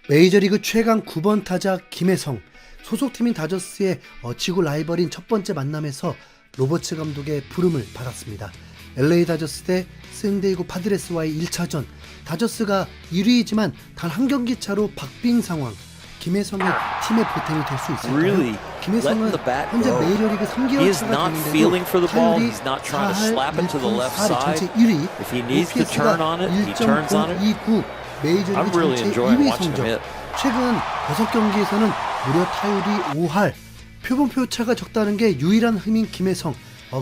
메이저리그 최강 9번 타자 김혜성, 소속팀인 다저스의 지구 라이벌인 첫 번째 만남에서 로버츠 감독의 부름을 받았습니다. LA 다저스 대 샌디에고 파드레스와의 1차전, 다저스가 1위이지만 단 한 경기 차로 박빙 상황. 김혜성이 팀의 보탬이 될 수 있을까요? Really 김혜성은 letting the bat 현재 go. 메이저리그 He is 3개월 not 차가 feeling for the ball. 되는데도 He's not trying to 타율 slap it to the 1푼 left 4리 side. 전체 1위, If he needs to turn on it, he turns on it. 2.029 메이저리그 I'm really 전체 enjoying 2위 watching 성적. him hit. 최근 6경기에서는 무려 타율이 5할, 표본표 차가 적다는 게 유일한 흠인 김혜성.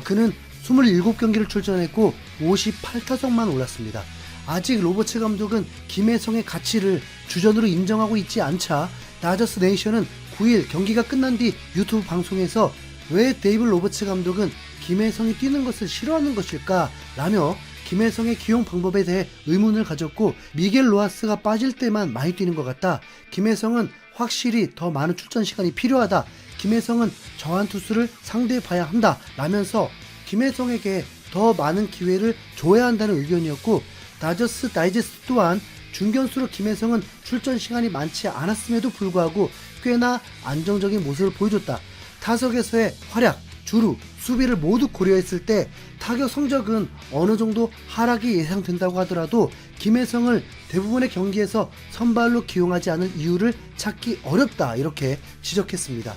그는 27경기를 출전했고 58타석만 올랐습니다. 아직 로버츠 감독은 김혜성의 가치를 주전으로 인정하고 있지 않자 다저스 네이션은 9일 경기가 끝난 뒤 유튜브 방송에서 왜 데이브 로버츠 감독은 김혜성이 뛰는 것을 싫어하는 것일까 라며 김혜성의 기용 방법에 대해 의문을 가졌고, 미겔 로하스가 빠질 때만 많이 뛰는 것 같다. 김혜성은 확실히 더 많은 출전 시간이 필요하다. 김혜성은 저한 투수를 상대해 봐야 한다 라면서 김혜성에게 더 많은 기회를 줘야 한다는 의견이었고, 다저스 다이제스트 또한 중견수로 김혜성은 출전 시간이 많지 않았음에도 불구하고 꽤나 안정적인 모습을 보여줬다. 타석에서의 활약, 주루, 수비를 모두 고려했을 때 타격 성적은 어느 정도 하락이 예상된다고 하더라도 김혜성을 대부분의 경기에서 선발로 기용하지 않을 이유를 찾기 어렵다, 이렇게 지적했습니다.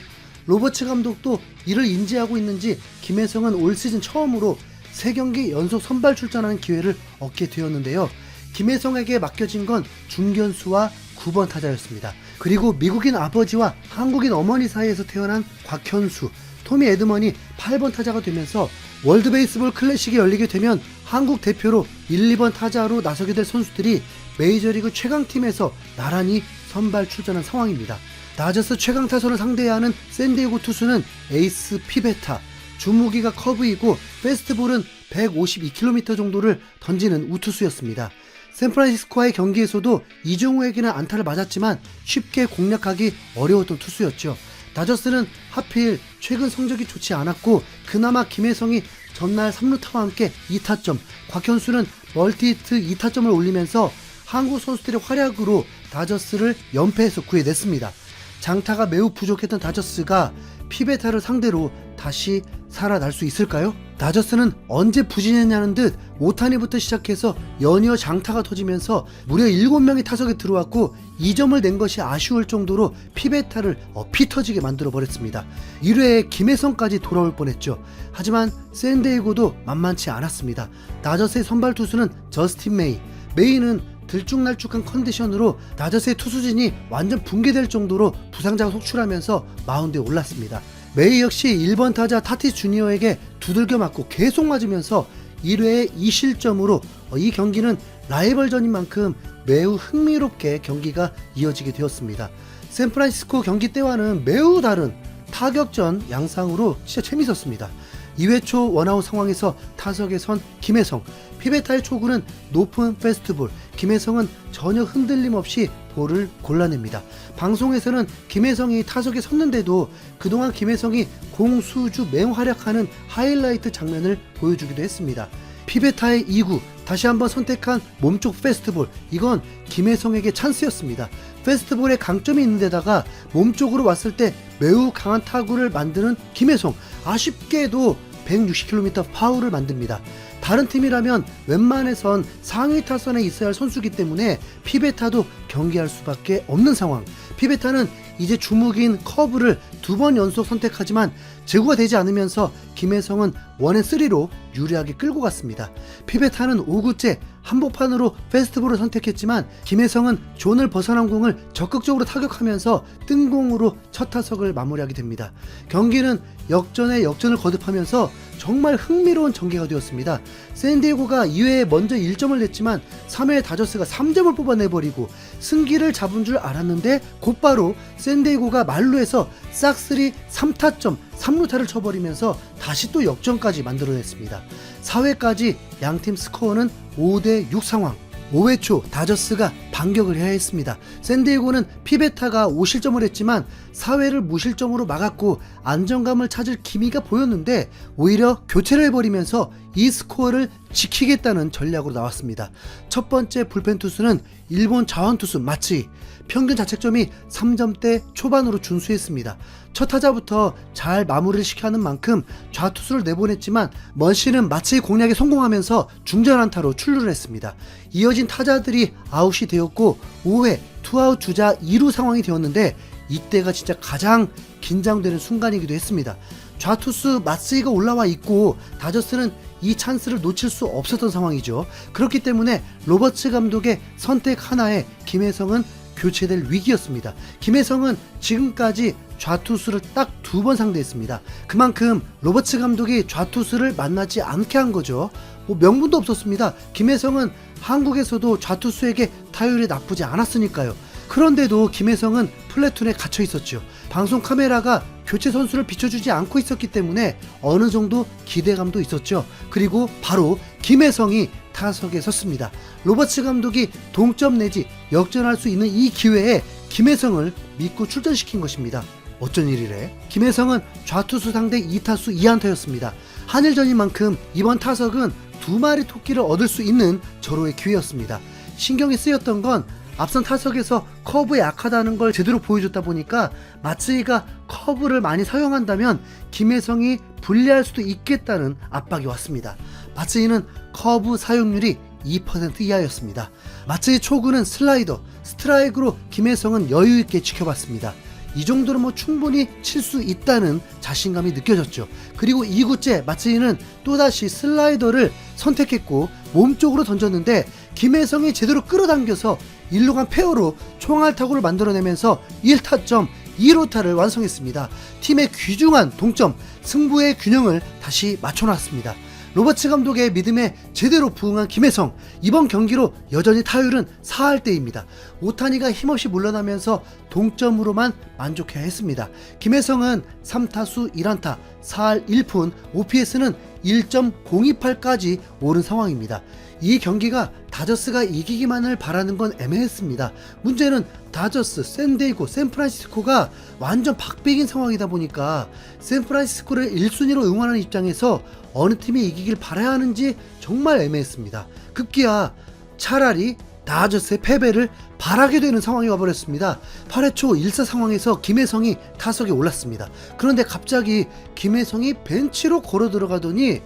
로버츠 감독도 이를 인지하고 있는지 김혜성은 올 시즌 처음으로 3경기 연속 선발 출전하는 기회를 얻게 되었는데요. 김혜성에게 맡겨진 건 중견수와 9번 타자였습니다. 그리고 미국인 아버지와 한국인 어머니 사이에서 태어난 곽현수, 토미 에드먼이 8번 타자가 되면서 월드 베이스볼 클래식이 열리게 되면 한국 대표로 1, 2번 타자로 나서게 될 선수들이 메이저리그 최강팀에서 나란히 선발 출전한 상황입니다. 다저스 최강 타선을 상대해야 하는 샌디에고 투수는 에이스 피베타, 주무기가 커브이고 페스트볼은 152km 정도를 던지는 우투수였습니다. 샌프란시스코와의 경기에서도 이정우에게는 안타를 맞았지만 쉽게 공략하기 어려웠던 투수였죠. 다저스는 하필 최근 성적이 좋지 않았고 그나마 김혜성이 전날 3루타와 함께 2타점, 곽현수는 멀티히트 2타점을 올리면서 한국 선수들의 활약으로 다저스를 연패에서 구해냈습니다. 장타가 매우 부족했던 다저스가 피베타를 상대로 다시 살아날 수 있을까요? 다저스는 언제 부진했냐는 듯 오타니부터 시작해서 연이어 장타가 터지면서 무려 7명이 타석에 들어왔고 2점을 낸 것이 아쉬울 정도로 피베타를 피 터지게 만들어 버렸습니다. 1회에 김혜성까지 돌아올 뻔했죠. 하지만 샌디에고도 만만치 않았습니다. 다저스의 선발 투수는 저스틴 메이. 메이는 들쭉날쭉한 컨디션으로 다저스의 투수진이 완전 붕괴될 정도로 부상자가 속출하면서 마운드에 올랐습니다. 메이 역시 1번 타자 타티스 주니어에게 두들겨 맞고 계속 맞으면서 1회에 2실점으로 이 경기는 라이벌전인 만큼 매우 흥미롭게 경기가 이어지게 되었습니다. 샌프란시스코 경기 때와는 매우 다른 타격전 양상으로 진짜 재밌었습니다. 2회 초 원아웃 상황에서 타석에 선 김혜성, 피베타의 초구는 높은 페스트볼, 김혜성은 전혀 흔들림 없이 볼을 골라냅니다. 방송에서는 김혜성이 타석에 섰는데도 그동안 김혜성이 공수주 맹활약하는 하이라이트 장면을 보여주기도 했습니다. 피베타의 2구, 다시 한번 선택한 몸쪽 페스트볼, 이건 김혜성에게 찬스였습니다. 페스트볼에 강점이 있는 데다가 몸쪽으로 왔을 때 매우 강한 타구를 만드는 김혜성, 아쉽게도 160km 파울을 만듭니다. 다른 팀이라면 웬만해선 상위 타선에 있어야 할 선수기 때문에 피베타도 경기할 수밖에 없는 상황. 피베타는 이제 주무기인 커브를 2번 연속 선택하지만 제구가 되지 않으면서 김혜성은 1&3로 유리하게 끌고 갔습니다. 피베타는 5구째 한복판으로 페스트볼을 선택했지만 김혜성은 존을 벗어난 공을 적극적으로 타격하면서 뜬공으로 첫 타석을 마무리하게 됩니다. 경기는 역전에 역전을 거듭하면서 정말 흥미로운 전개가 되었습니다. 샌디에고가 2회에 먼저 1점을 냈지만 3회에 다저스가 3점을 뽑아내버리고 승기를 잡은 줄 알았는데 곧바로 샌디에고가 만루에서 싹쓸이 3타점 3루타를 쳐버리면서 다시 또 역전까지 만들어냈습니다. 4회까지 양팀 스코어는 5대6 상황. 5회 초 다저스가 반격을 해야 했습니다. 샌디에고는 피베타가 5실점을 했지만 4회를 무실점으로 막았고 안정감을 찾을 기미가 보였는데 오히려 교체를 해버리면서 이 스코어를 지키겠다는 전략으로 나왔습니다. 첫 번째 불펜 투수는 일본 자원 투수 마츠이, 평균 자책점이 3점대 초반으로 준수했습니다. 첫 타자부터 잘 마무리를 시켜야 하는 만큼 좌투수를 내보냈지만 먼시는 마츠이 공략에 성공하면서 중전 안타로 출루를 했습니다. 이어진 타자들이 아웃이 되었고 5회 투아웃 주자 2루 상황이 되었는데 이때가 진짜 가장 긴장되는 순간이기도 했습니다. 좌투수 마츠이가 올라와 있고 다저스는 이 찬스를 놓칠 수 없었던 상황이죠. 그렇기 때문에 로버츠 감독의 선택 하나에 김혜성은 교체될 위기였습니다. 김혜성은 지금까지 좌투수를 딱 2번 상대했습니다. 그만큼 로버츠 감독이 좌투수를 만나지 않게 한 거죠. 명분도 없었습니다. 김혜성은 한국에서도 좌투수에게 타율이 나쁘지 않았으니까요. 그런데도 김혜성은 플래툰에 갇혀 있었죠. 방송 카메라가 교체 선수를 비춰주지 않고 있었기 때문에 어느 정도 기대감도 있었죠. 그리고 바로 김혜성이 타석에 섰습니다. 로버츠 감독이 동점 내지 역전할 수 있는 이 기회에 김혜성을 믿고 출전시킨 것입니다. 어쩐 일이래? 김혜성은 좌투수 상대 2타수 2안타였습니다. 한일전인 만큼 이번 타석은 2마리 토끼를 얻을 수 있는 절호의 기회였습니다. 신경이 쓰였던 건 앞선 타석에서 커브에 약하다는 걸 제대로 보여줬다 보니까 마츠이가 커브를 많이 사용한다면 김혜성이 불리할 수도 있겠다는 압박이 왔습니다. 마츠이는 커브 사용률이 2% 이하였습니다. 마츠이 초구는 슬라이더, 스트라이크로 김혜성은 여유있게 지켜봤습니다. 이 정도로 충분히 칠 수 있다는 자신감이 느껴졌죠. 그리고 2구째 마츠이는 또다시 슬라이더를 선택했고 몸쪽으로 던졌는데 김혜성이 제대로 끌어당겨서 1루 간 페어로 총알타구를 만들어내면서 1타점 2루타를 완성했습니다. 팀의 귀중한 동점, 승부의 균형을 다시 맞춰놨습니다. 로버츠 감독의 믿음에 제대로 부응한 김혜성, 이번 경기로 여전히 타율은 4할대입니다. 오타니가 힘없이 물러나면서 동점으로만 만족해야 했습니다. 김혜성은 3타수 1안타, 4할 1푼, OPS는 1.028까지 오른 상황입니다. 이 경기가 다저스가 이기기만을 바라는 건 애매했습니다. 문제는 다저스, 샌디에고, 샌프란시스코가 완전 박빙인 상황이다 보니까 샌프란시스코를 1순위로 응원하는 입장에서 어느 팀이 이기길 바라야 하는지 정말 애매했습니다. 급기야 차라리 다저스의 패배를 바라게 되는 상황이 와버렸습니다. 8회 초 1사 상황에서 김혜성이 타석에 올랐습니다. 그런데 갑자기 김혜성이 벤치로 걸어 들어가더니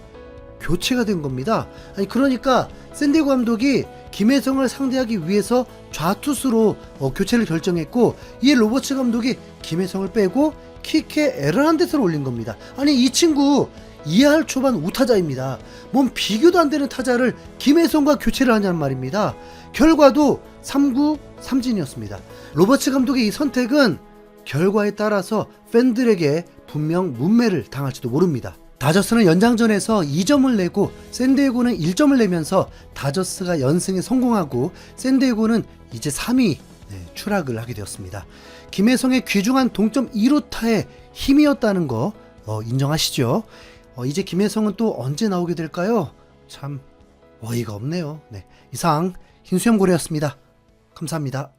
교체가 된 겁니다. 그러니까 샌디에고 감독이 김혜성을 상대하기 위해서 좌투수로 교체를 결정했고, 이에 로버츠 감독이 김혜성을 빼고 키케 에르난데스를 올린 겁니다. 이 친구 2할 초반 우타자입니다. 뭔 비교도 안 되는 타자를 김혜성과 교체를 하냐는 말입니다. 결과도 3구 3진이었습니다. 로버츠 감독의 이 선택은 결과에 따라서 팬들에게 분명 문매를 당할지도 모릅니다. 다저스는 연장전에서 2점을 내고 샌디에고는 1점을 내면서 다저스가 연승에 성공하고 샌디에고는 이제 3위 추락을 하게 되었습니다. 김혜성의 귀중한 동점 2루타의 힘이었다는 거 인정하시죠? 이제 김혜성은 또 언제 나오게 될까요? 참 어이가 없네요. 이상 흰수염고래였습니다. 감사합니다.